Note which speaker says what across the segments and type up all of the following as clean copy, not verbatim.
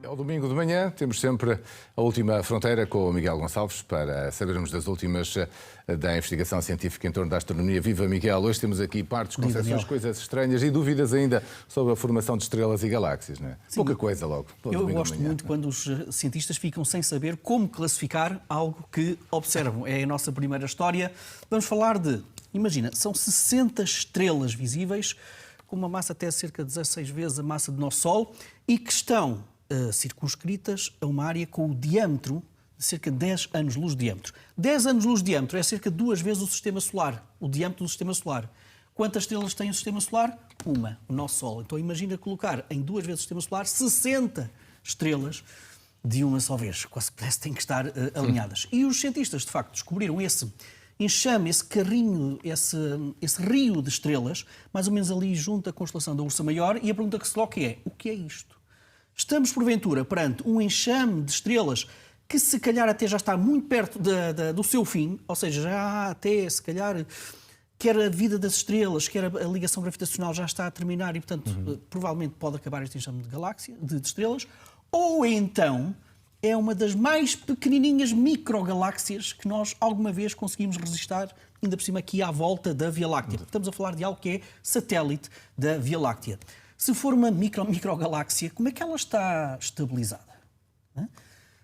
Speaker 1: Ao domingo de manhã temos sempre a última fronteira com o Miguel Gonçalves para sabermos das últimas da investigação científica em torno da astronomia. Viva Miguel! Hoje temos aqui partes, concepções, coisas estranhas e dúvidas ainda sobre a formação de estrelas e galáxias, não é?
Speaker 2: Sim.
Speaker 1: Pouca coisa logo.
Speaker 2: Eu gosto muito quando os cientistas ficam sem saber como classificar algo que observam. É a nossa primeira história. Vamos falar de, imagina, são 60 estrelas visíveis com uma massa até cerca de 16 vezes a massa do nosso Sol e que estão circunscritas a uma área com o diâmetro de cerca de 10 anos-luz de diâmetro. 10 anos-luz de diâmetro é cerca de 2 vezes o Sistema Solar, o diâmetro do Sistema Solar. Quantas estrelas tem o Sistema Solar? Uma, o nosso Sol. Então imagina colocar em 2 vezes o Sistema Solar 60 estrelas de uma só vez. Quase parece que têm que estar alinhadas. E os cientistas, de facto, descobriram esse enxame, esse carrinho, esse rio de estrelas, mais ou menos ali junto à constelação da Ursa Maior, e a pergunta que se coloca é: o que é isto? Estamos, porventura, perante um enxame de estrelas que, se calhar, até já está muito perto do seu fim, ou seja, já até, se calhar, quer a vida das estrelas, quer a ligação gravitacional já está a terminar e, portanto, provavelmente pode acabar este enxame de estrelas, ou então é uma das mais pequenininhas microgaláxias que nós alguma vez conseguimos registrar, ainda por cima aqui à volta da Via Láctea. Estamos a falar de algo que é satélite da Via Láctea. Se for uma microgaláxia, como é que ela está estabilizada?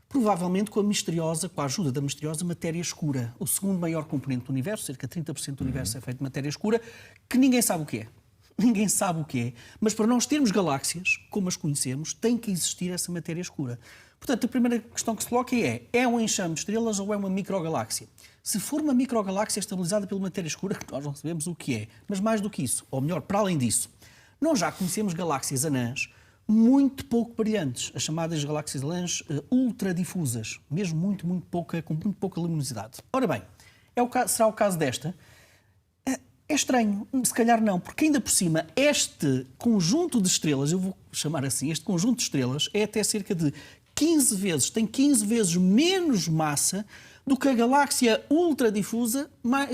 Speaker 2: Provavelmente com a ajuda da misteriosa matéria escura, o segundo maior componente do universo, cerca de 30% do universo é feito de matéria escura, que ninguém sabe o que é. Ninguém sabe o que é, mas para nós termos galáxias, como as conhecemos, tem que existir essa matéria escura. Portanto, a primeira questão que se coloca é um enxame de estrelas ou é uma microgaláxia? Se for uma microgaláxia estabilizada pela matéria escura, nós não sabemos o que é. Mas mais do que isso, ou melhor, para além disso, nós já conhecemos galáxias anãs muito pouco brilhantes, as chamadas galáxias anãs ultradifusas, mesmo muito pouca, com muito pouca luminosidade. Ora bem, será o caso desta? É estranho, se calhar não, porque ainda por cima este conjunto de estrelas, eu vou chamar assim, este conjunto de estrelas é até cerca de 15 vezes, tem 15 vezes menos massa do que a galáxia ultradifusa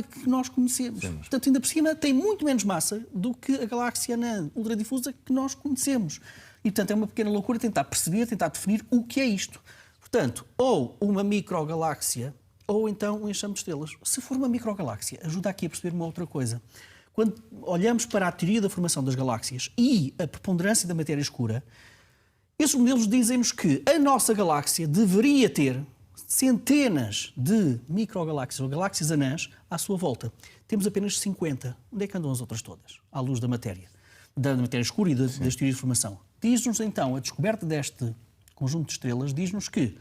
Speaker 2: que nós conhecemos. Portanto, ainda por cima tem muito menos massa do que a galáxia anã ultradifusa que nós conhecemos. E, portanto, é uma pequena loucura tentar perceber, tentar definir o que é isto. Portanto, ou uma microgaláxia, ou então um enxame de estrelas. Se for uma microgaláxia, ajuda aqui a perceber uma outra coisa. Quando olhamos para a teoria da formação das galáxias e a preponderância da matéria escura, esses modelos dizem-nos que a nossa galáxia deveria ter centenas de microgaláxias ou galáxias anãs à sua volta. Temos apenas 50. Onde é que andam as outras todas? À luz da matéria escura e das teorias de formação. Diz-nos então, a descoberta deste conjunto de estrelas, diz-nos que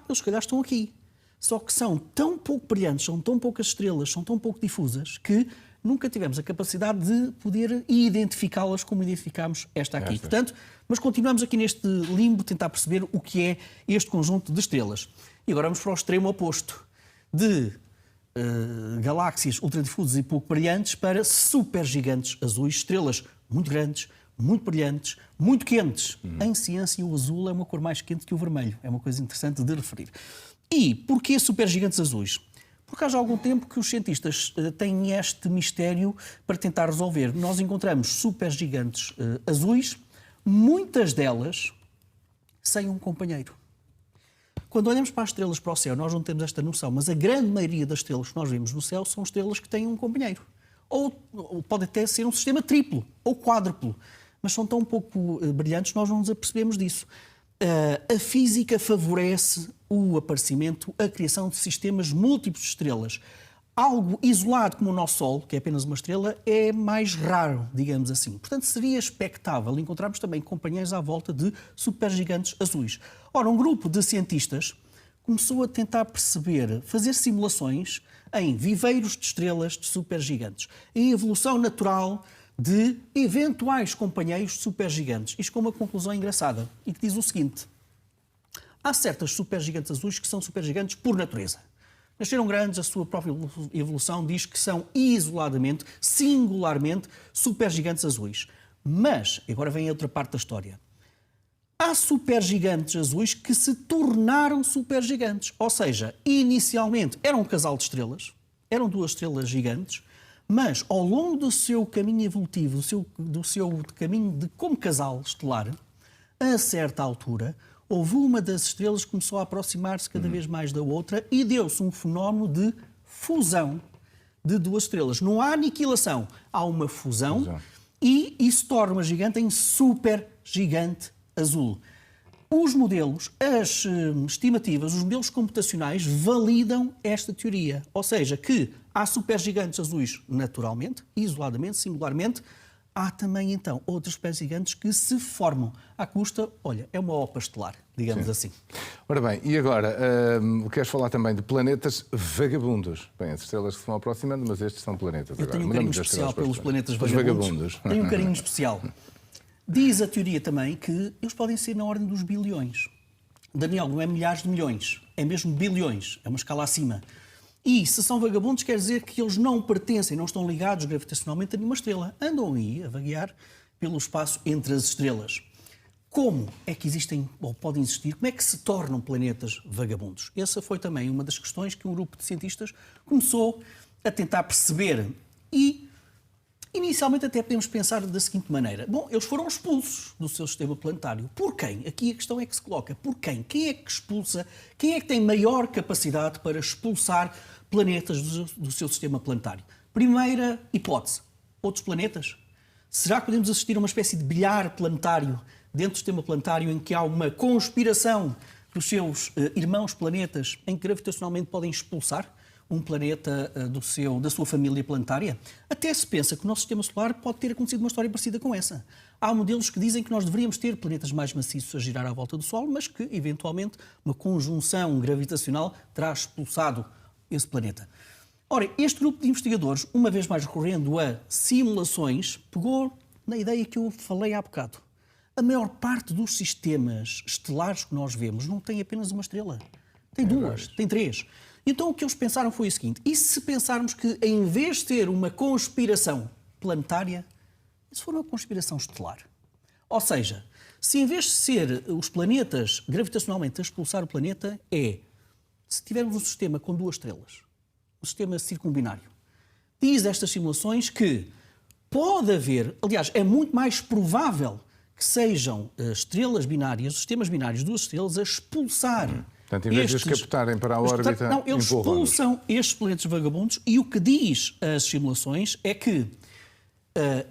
Speaker 2: eles se calhar estão aqui. Só que são tão pouco brilhantes, são tão poucas estrelas, são tão pouco difusas, que nunca tivemos a capacidade de poder identificá-las como identificámos esta aqui. Portanto, mas continuamos aqui neste limbo, tentar perceber o que é este conjunto de estrelas. E agora vamos para o extremo oposto, de galáxias ultradifusas e pouco brilhantes para supergigantes azuis, estrelas muito grandes, muito brilhantes, muito quentes. Em ciência, o azul é uma cor mais quente que o vermelho. É uma coisa interessante de referir. E porquê supergigantes azuis? Porque há já algum tempo que os cientistas têm este mistério para tentar resolver. Nós encontramos supergigantes azuis, muitas delas sem um companheiro. Quando olhamos para as estrelas, para o céu, nós não temos esta noção, mas a grande maioria das estrelas que nós vemos no céu são estrelas que têm um companheiro. Ou pode até ser um sistema triplo ou quádruplo, mas são tão pouco brilhantes que nós não nos apercebemos disso. A física favorece o aparecimento, a criação de sistemas múltiplos de estrelas. Algo isolado como o nosso Sol, que é apenas uma estrela, é mais raro, digamos assim. Portanto, seria expectável encontrarmos também companheiros à volta de supergigantes azuis. Ora, um grupo de cientistas começou a tentar perceber, fazer simulações em viveiros de estrelas de supergigantes, a evolução natural de eventuais companheiros supergigantes. Isto com uma conclusão engraçada e que diz o seguinte: há certas supergigantes azuis que são supergigantes por natureza. Nasceram grandes, a sua própria evolução diz que são isoladamente, singularmente, supergigantes azuis. Mas, agora vem a outra parte da história, há supergigantes azuis que se tornaram supergigantes. Ou seja, inicialmente eram um casal de estrelas, eram 2 estrelas gigantes, mas ao longo do seu caminho evolutivo, do seu caminho como casal estelar, a certa altura, houve uma das estrelas que começou a aproximar-se cada vez mais da outra e deu-se um fenómeno de fusão de duas estrelas. Não há aniquilação, há uma fusão. E isso torna uma gigante em supergigante azul. Os modelos, as estimativas, os modelos computacionais validam esta teoria. Ou seja, que há supergigantes azuis naturalmente, isoladamente, singularmente. Há também, então, outros supergigantes que se formam à custa, olha, é uma opa estelar, digamos assim.
Speaker 1: Ora bem, e agora, queres falar também de planetas vagabundos? Bem, as estrelas que se vão aproximando, mas estes são planetas.
Speaker 2: Eu
Speaker 1: agora.
Speaker 2: tenho um carinho especial pelos planetas vagabundos. Tenho um carinho especial. Diz a teoria também que eles podem ser na ordem dos bilhões. Daniel, não é milhares de milhões, é mesmo bilhões, é uma escala acima. E se são vagabundos, quer dizer que eles não pertencem, não estão ligados gravitacionalmente a nenhuma estrela. Andam aí a vaguear pelo espaço entre as estrelas. Como é que existem, ou podem existir, como é que se tornam planetas vagabundos? Essa foi também uma das questões que um grupo de cientistas começou a tentar perceber. E, inicialmente, até podemos pensar da seguinte maneira. Bom, eles foram expulsos do seu sistema planetário. Por quem? Aqui a questão é que se coloca. Por quem? Quem é que expulsa? Quem é que tem maior capacidade para expulsar planetas do seu sistema planetário? Primeira hipótese. Outros planetas? Será que podemos assistir a uma espécie de bilhar planetário dentro do sistema planetário em que há uma conspiração dos seus irmãos planetas em que gravitacionalmente podem expulsar um planeta da sua família planetária? Até se pensa que o nosso sistema solar pode ter acontecido uma história parecida com essa. Há modelos que dizem que nós deveríamos ter planetas mais maciços a girar à volta do Sol, mas que, eventualmente, uma conjunção gravitacional terá expulsado esse planeta. Ora, este grupo de investigadores, uma vez mais recorrendo a simulações, pegou na ideia que eu falei há bocado. A maior parte dos sistemas estelares que nós vemos não tem apenas uma estrela. Tem duas, tem três. Então o que eles pensaram foi o seguinte: e se pensarmos que, em vez de ter uma conspiração planetária, isso for uma conspiração estelar? Ou seja, se em vez de ser os planetas gravitacionalmente a expulsar o planeta, se tivermos um sistema com duas estrelas, um sistema circumbinário, diz estas simulações que pode haver, aliás, é muito mais provável que sejam estrelas binárias, sistemas binários, duas estrelas, a expulsar.
Speaker 1: Portanto, em vez de os captarem para a órbita,
Speaker 2: não, eles expulsam estes planetas vagabundos e o que diz as simulações é que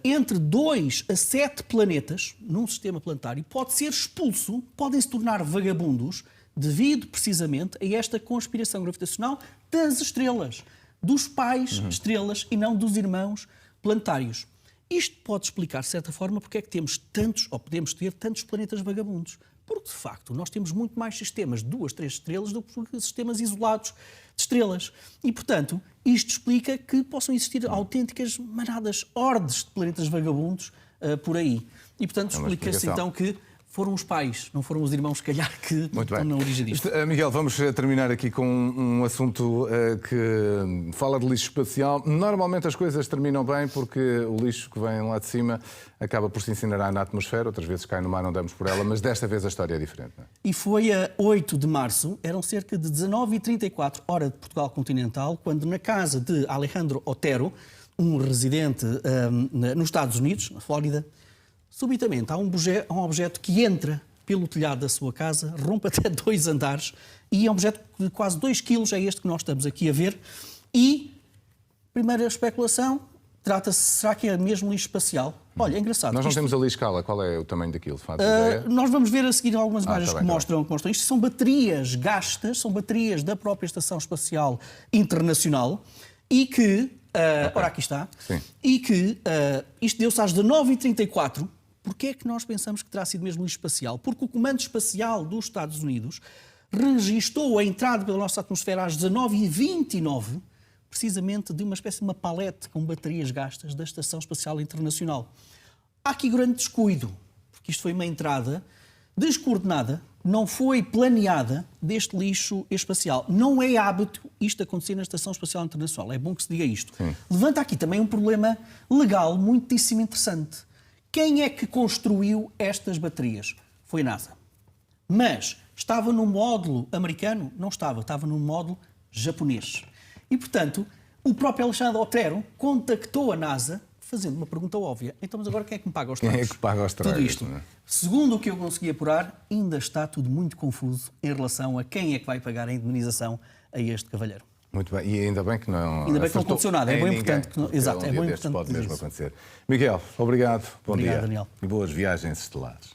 Speaker 2: entre 2 a 7 planetas num sistema planetário pode ser expulso, podem se tornar vagabundos devido precisamente a esta conspiração gravitacional das estrelas, dos pais estrelas e não dos irmãos planetários. Isto pode explicar, de certa forma, porque é que temos tantos, ou podemos ter tantos planetas vagabundos. Porque, de facto, nós temos muito mais sistemas de 2, 3 estrelas do que sistemas isolados de estrelas. E, portanto, isto explica que possam existir autênticas manadas, hordes de planetas vagabundos por aí. E, portanto, explica-se então que foram os pais, não foram os irmãos, se calhar, que estão na origem disto.
Speaker 1: Miguel, vamos terminar aqui com um assunto que fala de lixo espacial. Normalmente as coisas terminam bem porque o lixo que vem lá de cima acaba por se incinerar na atmosfera, outras vezes cai no mar, não damos por ela, mas desta vez a história é diferente. Não é?
Speaker 2: E foi a 8 de março, eram cerca de 19h34, hora de Portugal continental, quando na casa de Alejandro Otero, um residente nos Estados Unidos, na Flórida, subitamente há um objeto que entra pelo telhado da sua casa, rompe até 2 andares e é um objeto de quase 2 quilos, é este que nós estamos aqui a ver. E, primeira especulação, será que é mesmo lixo espacial? Olha, é engraçado.
Speaker 1: Nós não temos ali escala, qual é o tamanho daquilo? Faz ideia?
Speaker 2: Nós vamos ver a seguir algumas imagens que mostram isto. São baterias gastas, são baterias da própria Estação Espacial Internacional e que, ora aqui está,
Speaker 1: Sim.
Speaker 2: E que isto deu-se às 19h34. Porquê é que nós pensamos que terá sido mesmo lixo espacial? Porque o Comando Espacial dos Estados Unidos registou a entrada pela nossa atmosfera às 19h29, precisamente de uma espécie de uma palete com baterias gastas da Estação Espacial Internacional. Há aqui grande descuido, porque isto foi uma entrada descoordenada, não foi planeada deste lixo espacial. Não é hábito isto acontecer na Estação Espacial Internacional. É bom que se diga isto.
Speaker 1: Sim.
Speaker 2: Levanta aqui também um problema legal muitíssimo interessante. Quem é que construiu estas baterias? Foi a NASA. Mas estava no módulo americano? Não estava, estava no módulo japonês. E, portanto, o próprio Alexandre Otero contactou a NASA fazendo uma pergunta óbvia. Então, mas agora quem é que me paga os tragos?
Speaker 1: Quem é que paga os tragos?
Speaker 2: Tudo isto.
Speaker 1: Não é?
Speaker 2: Segundo o que eu consegui apurar, ainda está tudo muito confuso em relação a quem é que vai pagar a indemnização a este cavalheiro.
Speaker 1: Muito bem, e ainda bem que não.
Speaker 2: Ainda bem que não aconteceu nada, é bem importante que não. Exato, é bem importante.
Speaker 1: Pode mesmo acontecer. Miguel, obrigado. Bom
Speaker 2: Obrigado,
Speaker 1: dia.
Speaker 2: Daniel.
Speaker 1: E boas viagens estelares.